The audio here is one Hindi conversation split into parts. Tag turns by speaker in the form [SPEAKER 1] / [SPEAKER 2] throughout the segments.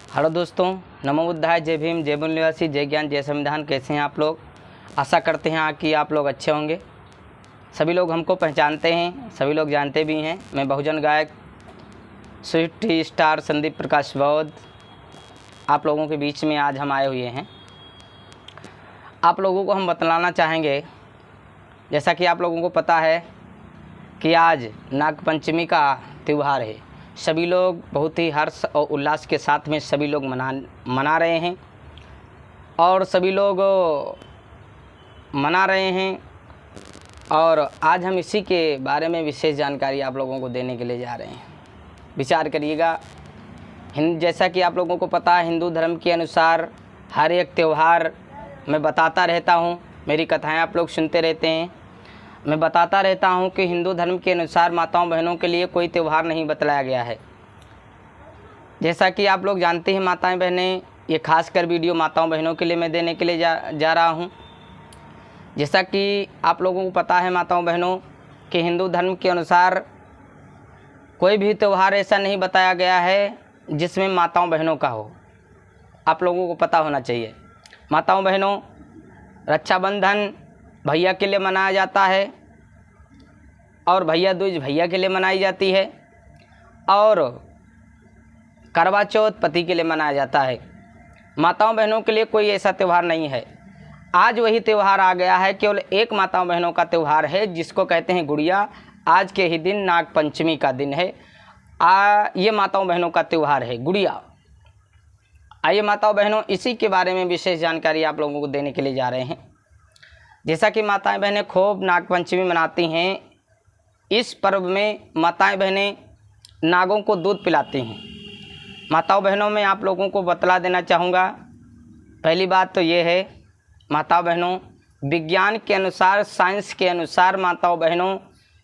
[SPEAKER 1] हेलो दोस्तों, नमो बुद्धाय, जय भीम, जय बोल निवासी, जय ज्ञान, जय संविधान। कैसे हैं आप लोग? आशा करते हैं कि आप लोग अच्छे होंगे। सभी लोग हमको पहचानते हैं, सभी लोग जानते भी हैं। मैं बहुजन गायक स्विफ्ट स्टार संदीप प्रकाश बौद्ध आप लोगों के बीच में आज हम आए हुए हैं। आप लोगों को हम बतलाना चाहेंगे, जैसा कि आप लोगों को पता है कि आज नागपंचमी का त्यौहार है। सभी लोग बहुत ही हर्ष और उल्लास के साथ में सभी लोग मना रहे हैं और सभी लोग मना रहे हैं। और आज हम इसी के बारे में विशेष जानकारी आप लोगों को देने के लिए जा रहे हैं। विचार करिएगा। जैसा कि आप लोगों को पता है, हिंदू धर्म के अनुसार हर एक त्यौहार मैं बताता रहता हूँ। मेरी कथाएं आप लोग सुनते रहते हैं। मैं बताता रहता हूं कि हिंदू धर्म के अनुसार माताओं बहनों के लिए कोई त्यौहार नहीं बतलाया गया है। जैसा कि आप लोग जानते हैं, माताएं बहनें, ये खासकर वीडियो माताओं बहनों के लिए मैं देने के लिए जा रहा हूं। जैसा कि आप लोगों को पता है माताओं बहनों कि हिंदू धर्म के अनुसार कोई भी त्यौहार ऐसा नहीं बताया गया है जिसमें माताओं बहनों का हो। आप लोगों को पता होना चाहिए। माताओं बहनों, रक्षाबंधन भैया के लिए मनाया जाता है और भैया दूज भैया के लिए मनाई जाती है और करवा चौथ पति के लिए मनाया जाता है। माताओं बहनों के लिए कोई ऐसा त्यौहार नहीं है। आज वही त्यौहार आ गया है, केवल एक माताओं बहनों का त्यौहार है जिसको कहते हैं गुड़िया। आज के ही दिन नागपंचमी का दिन है। ये माताओं बहनों का त्यौहार है गुड़िया। आइए माताओं बहनों, इसी के बारे में विशेष जानकारी आप लोगों को देने के लिए जा रहे हैं। जैसा कि माताएं बहनें खूब नागपंचमी मनाती हैं, इस पर्व में माताएं बहनें नागों को दूध पिलाती हैं। माताओं बहनों, मैं आप लोगों को बतला देना चाहूँगा। पहली बात तो ये है माताओं बहनों, विज्ञान के अनुसार, साइंस के अनुसार माताओं बहनों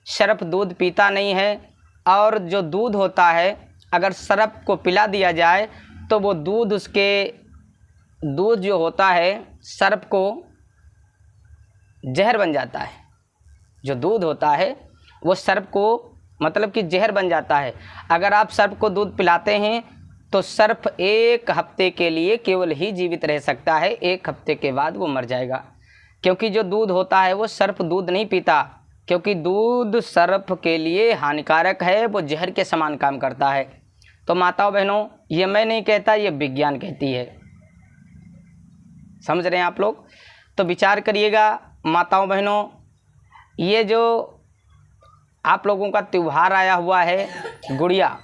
[SPEAKER 1] सर्प दूध पीता नहीं है। और जो दूध होता है, अगर सर्प को पिला दिया जाए तो वो दूध जो होता है सर्प को जहर बन जाता है। जो दूध होता है वो सर्प को मतलब कि जहर बन जाता है। अगर आप सर्प को दूध पिलाते हैं तो सर्प 1 हफ्ते के लिए केवल ही जीवित रह सकता है। 1 हफ्ते के बाद वो मर जाएगा, क्योंकि जो दूध होता है वो सर्प दूध नहीं पीता, क्योंकि दूध सर्प के लिए हानिकारक है, वो जहर के समान काम करता है। तो माताओं बहनों, ये मैं नहीं कहता, ये विज्ञान कहती है। समझ रहे हैं आप लोग? तो विचार करिएगा माताओं बहनों, ये जो आप लोगों का त्यौहार आया हुआ है गुड़िया,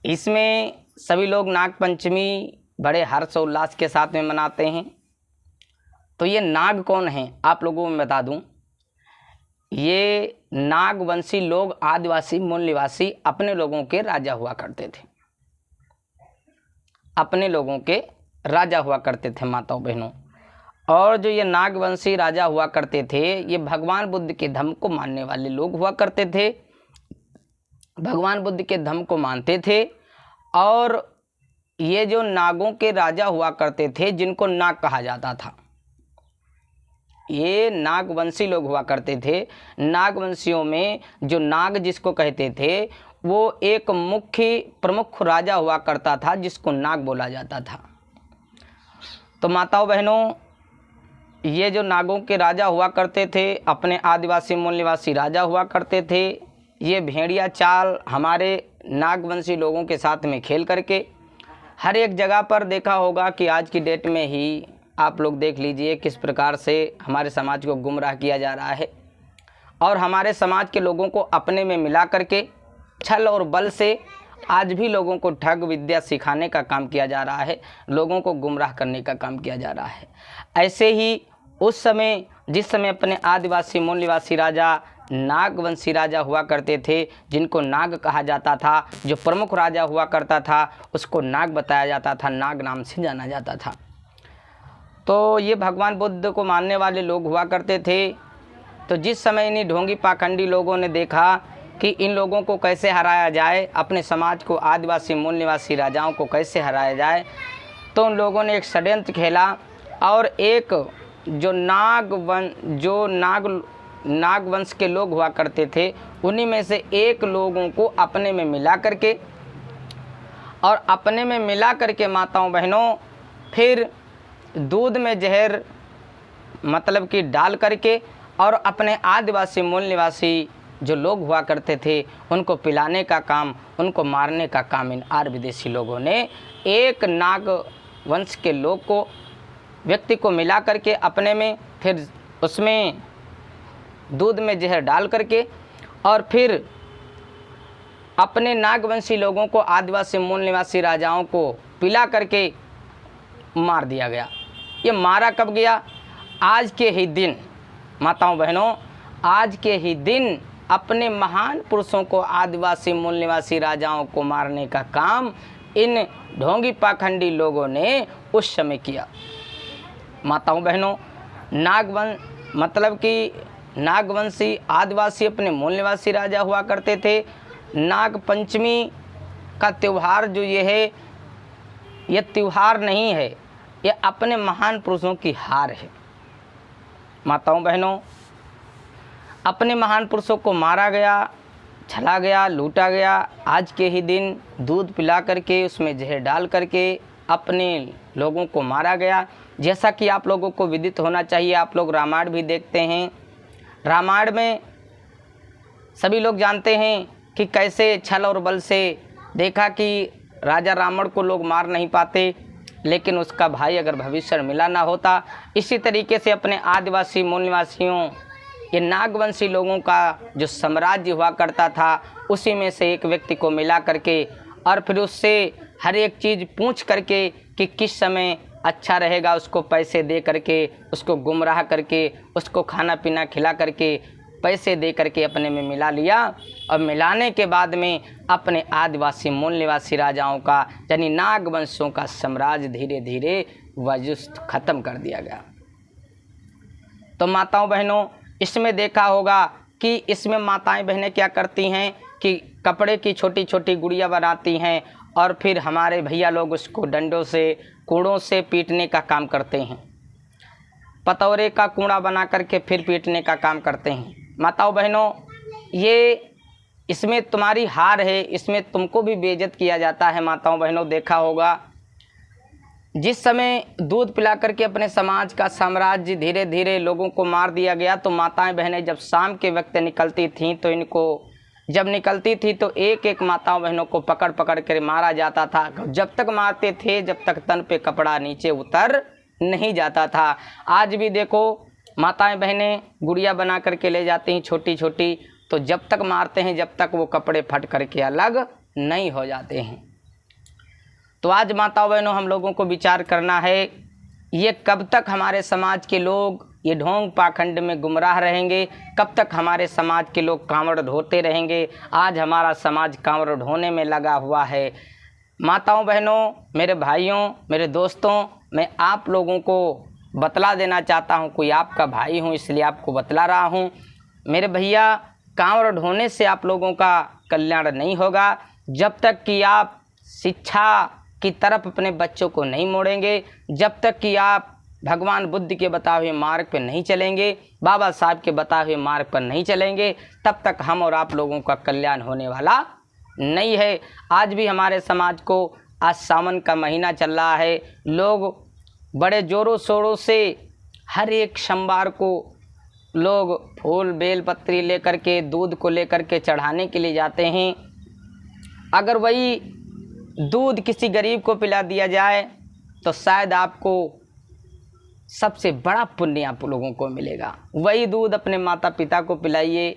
[SPEAKER 1] इसमें सभी लोग नागपंचमी बड़े हर्ष उल्लास के साथ में मनाते हैं। तो ये नाग कौन हैं आप लोगों को मैं बता दूं। ये नागवंशी लोग, आदिवासी मूल निवासी अपने लोगों के राजा हुआ करते थे। अपने लोगों के राजा हुआ करते थे माताओं बहनों। और जो ये नागवंशी राजा हुआ करते थे, ये भगवान बुद्ध के धर्म को मानने वाले लोग हुआ करते थे। भगवान बुद्ध के धर्म को मानते थे। और ये जो नागों के राजा हुआ करते थे, जिनको नाग कहा जाता था, ये नागवंशी लोग हुआ करते थे। नागवंशियों में जो नाग जिसको कहते थे, वो एक मुख्य प्रमुख राजा हुआ करता था जिसको नाग बोला जाता था। तो माताओं बहनों, ये जो नागों के राजा हुआ करते थे, अपने आदिवासी मूल निवासी राजा हुआ करते थे। ये भेड़िया चाल हमारे नागवंशी लोगों के साथ में खेल करके हर एक जगह पर देखा होगा कि आज की डेट में ही आप लोग देख लीजिए किस प्रकार से हमारे समाज को गुमराह किया जा रहा है और हमारे समाज के लोगों को अपने में मिला करके छल और बल से आज भी लोगों को ठग विद्या सिखाने का काम किया जा रहा है, लोगों को गुमराह करने का काम किया जा रहा है। ऐसे ही उस समय, जिस समय अपने आदिवासी मूल निवासी राजा नागवंशी राजा हुआ करते थे, जिनको नाग कहा जाता था, जो प्रमुख राजा हुआ करता था उसको नाग बताया जाता था, नाग नाम से जाना जाता था। तो ये भगवान बुद्ध को मानने वाले लोग हुआ करते थे। तो जिस समय इन्हीं ढोंगी पाखंडी लोगों ने देखा कि इन लोगों को कैसे हराया जाए, अपने समाज को, आदिवासी मूल निवासी राजाओं को कैसे हराया जाए, तो उन लोगों ने एक षड्यंत्र खेला और एक जो नागवंश के लोग हुआ करते थे, उन्हीं में से एक लोगों को अपने में मिला करके और अपने में मिला करके माताओं बहनों फिर दूध में जहर मतलब कि डाल करके और अपने आदिवासी मूल निवासी जो लोग हुआ करते थे उनको पिलाने का काम, उनको मारने का काम इन आर्य विदेशी लोगों ने एक नाग वंश के लोग को, व्यक्ति को मिला करके अपने में, फिर उसमें दूध में जहर डाल करके और फिर अपने नागवंशी लोगों को, आदिवासी मूल निवासी राजाओं को पिला करके मार दिया गया। ये मारा कब गया? आज के ही दिन माताओं बहनों, आज के ही दिन अपने महान पुरुषों को, आदिवासी मूल निवासी राजाओं को मारने का काम इन ढोंगी पाखंडी लोगों ने उस समय किया। माताओं बहनों, मतलब कि नागवंशी आदिवासी अपने मूल निवासी राजा हुआ करते थे। नाग पंचमी का त्यौहार जो ये है, ये त्यौहार नहीं है, ये अपने महान पुरुषों की हार है। माताओं बहनों, अपने महान पुरुषों को मारा गया, छला गया, लूटा गया। आज के ही दिन दूध पिला करके उसमें जहर डाल करके अपने लोगों को मारा गया। जैसा कि आप लोगों को विदित होना चाहिए, आप लोग रामायण भी देखते हैं। रामायण में सभी लोग जानते हैं कि कैसे छल और बल से देखा कि राजा रावण को लोग मार नहीं पाते, लेकिन उसका भाई अगर भविष्य मिला ना होता। इसी तरीके से अपने आदिवासी मूल निवासियों, ये नागवंशी लोगों का जो साम्राज्य हुआ करता था, उसी में से एक व्यक्ति को मिला करके और फिर उससे हर एक चीज़ पूछ करके कि किस समय अच्छा रहेगा, उसको पैसे दे करके, उसको गुमराह करके, उसको खाना पीना खिला करके, पैसे दे करके अपने में मिला लिया। और मिलाने के बाद में अपने आदिवासी मूल निवासी राजाओं का, यानी नागवंशों का साम्राज्य धीरे धीरे वजूद ख़त्म कर दिया गया। तो माताओं बहनों, इसमें देखा होगा कि इसमें माताएं बहनें क्या करती हैं कि कपड़े की छोटी छोटी गुड़िया बनाती हैं और फिर हमारे भैया लोग उसको डंडों से, कूड़ों से पीटने का काम करते हैं। पतौरे का कूड़ा बना करके फिर पीटने का काम करते हैं। माताओं बहनों, ये इसमें तुम्हारी हार है, इसमें तुमको भी बेइज्जत किया जाता है। माताओं बहनों, देखा होगा जिस समय दूध पिला करके अपने समाज का साम्राज्य धीरे धीरे लोगों को मार दिया गया, तो माताएं बहनें जब शाम के वक्त निकलती थीं तो इनको जब निकलती थी तो एक एक माताओं बहनों को पकड़ पकड़ कर मारा जाता था। जब तक मारते थे जब तक तन पे कपड़ा नीचे उतर नहीं जाता था। आज भी देखो माताएं बहनें गुड़िया बना करके ले जाती हैं छोटी छोटी, तो जब तक मारते हैं जब तक वो कपड़े फट करके अलग नहीं हो जाते हैं। तो आज माताओं बहनों, हम लोगों को विचार करना है, ये कब तक हमारे समाज के लोग ये ढोंग पाखंड में गुमराह रहेंगे, कब तक हमारे समाज के लोग कांवड़ ढोते रहेंगे। आज हमारा समाज कांवड़ ढोने में लगा हुआ है। माताओं बहनों, मेरे भाइयों, मेरे दोस्तों, मैं आप लोगों को बतला देना चाहता हूँ, कोई आपका भाई हूँ इसलिए आपको बतला रहा हूँ। मेरे भैया, कांवड़ ढोने से आप लोगों का कल्याण नहीं होगा जब तक कि आप शिक्षा की तरफ अपने बच्चों को नहीं मोड़ेंगे, जब तक कि आप भगवान बुद्ध के बताए हुए मार्ग पर नहीं चलेंगे, बाबा साहब के बताए हुए मार्ग पर नहीं चलेंगे, तब तक हम और आप लोगों का कल्याण होने वाला नहीं है। आज भी हमारे समाज को, आज सावन का महीना चल रहा है, लोग बड़े ज़ोरों शोरों से हर एक सोमवार को लोग फूल बेल पत्री लेकर के, दूध को लेकर के चढ़ाने के लिए जाते हैं। अगर वही दूध किसी गरीब को पिला दिया जाए तो शायद आपको सबसे बड़ा पुण्य आप लोगों को मिलेगा। वही दूध अपने माता पिता को पिलाइए,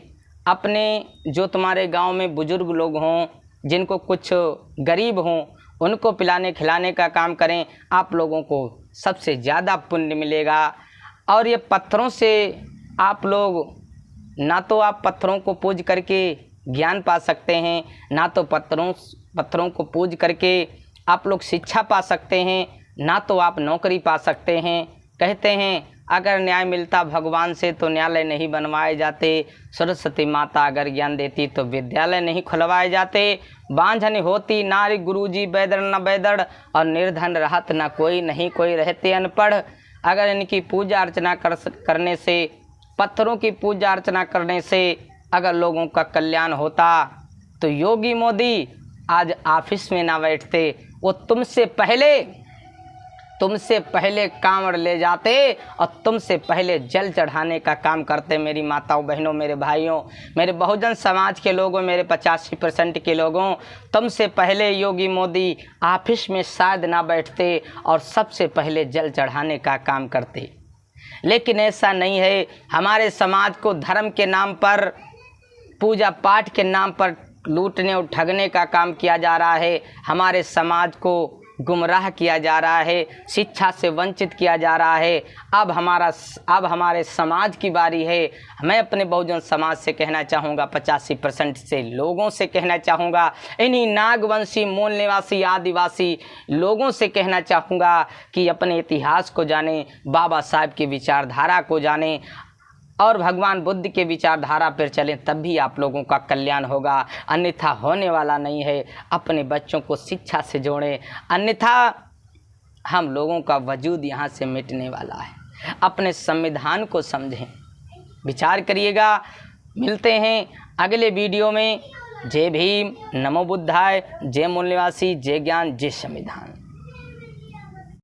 [SPEAKER 1] अपने जो तुम्हारे गांव में बुजुर्ग लोग हों, जिनको कुछ गरीब हों, उनको पिलाने खिलाने का काम करें, आप लोगों को सबसे ज़्यादा पुण्य मिलेगा। और ये पत्थरों से आप लोग, ना तो आप पत्थरों को पूज करके ज्ञान पा सकते हैं, ना तो पत्थरों को पूज करके आप लोग शिक्षा पा सकते हैं, ना तो आप नौकरी पा सकते हैं। कहते हैं अगर न्याय मिलता भगवान से तो न्यायालय नहीं बनवाए जाते, सरस्वती माता अगर ज्ञान देती तो विद्यालय नहीं खुलवाए जाते, बांझन होती नारी गुरुजी बैदड़ न बैदड़, और निर्धन रहत न कोई, नहीं कोई रहते अनपढ़। अगर इनकी पूजा अर्चना करने से, पत्थरों की पूजा अर्चना करने से अगर लोगों का कल्याण होता तो योगी मोदी आज ऑफिस में ना बैठते, वो तुमसे पहले कांवड़ ले जाते और तुमसे पहले जल चढ़ाने का काम करते। मेरी माताओं, बहनों, मेरे भाइयों, मेरे बहुजन समाज के लोगों, मेरे 85% के लोगों, तुमसे पहले योगी मोदी ऑफिस में शायद ना बैठते और सबसे पहले जल चढ़ाने का काम करते। लेकिन ऐसा नहीं है। हमारे समाज को धर्म के नाम पर, पूजा पाठ के नाम पर लूटने और ठगने का काम किया जा रहा है। हमारे समाज को गुमराह किया जा रहा है, शिक्षा से वंचित किया जा रहा है। अब हमारे समाज की बारी है। मैं अपने बहुजन समाज से कहना चाहूँगा, 85% से लोगों से कहना चाहूँगा, इन्हीं नागवंशी, मूल निवासी, आदिवासी लोगों से कहना चाहूँगा कि अपने इतिहास को जानें, बाबा साहब की विचारधारा को जानें और भगवान बुद्ध के विचारधारा पर चलें, तब भी आप लोगों का कल्याण होगा, अन्यथा होने वाला नहीं है। अपने बच्चों को शिक्षा से जोड़ें, अन्यथा हम लोगों का वजूद यहाँ से मिटने वाला है। अपने संविधान को समझें, विचार करिएगा। मिलते हैं अगले वीडियो में। जय भीम, नमो बुद्धाय, जय मूल निवासी, जय ज्ञान, जय संविधान।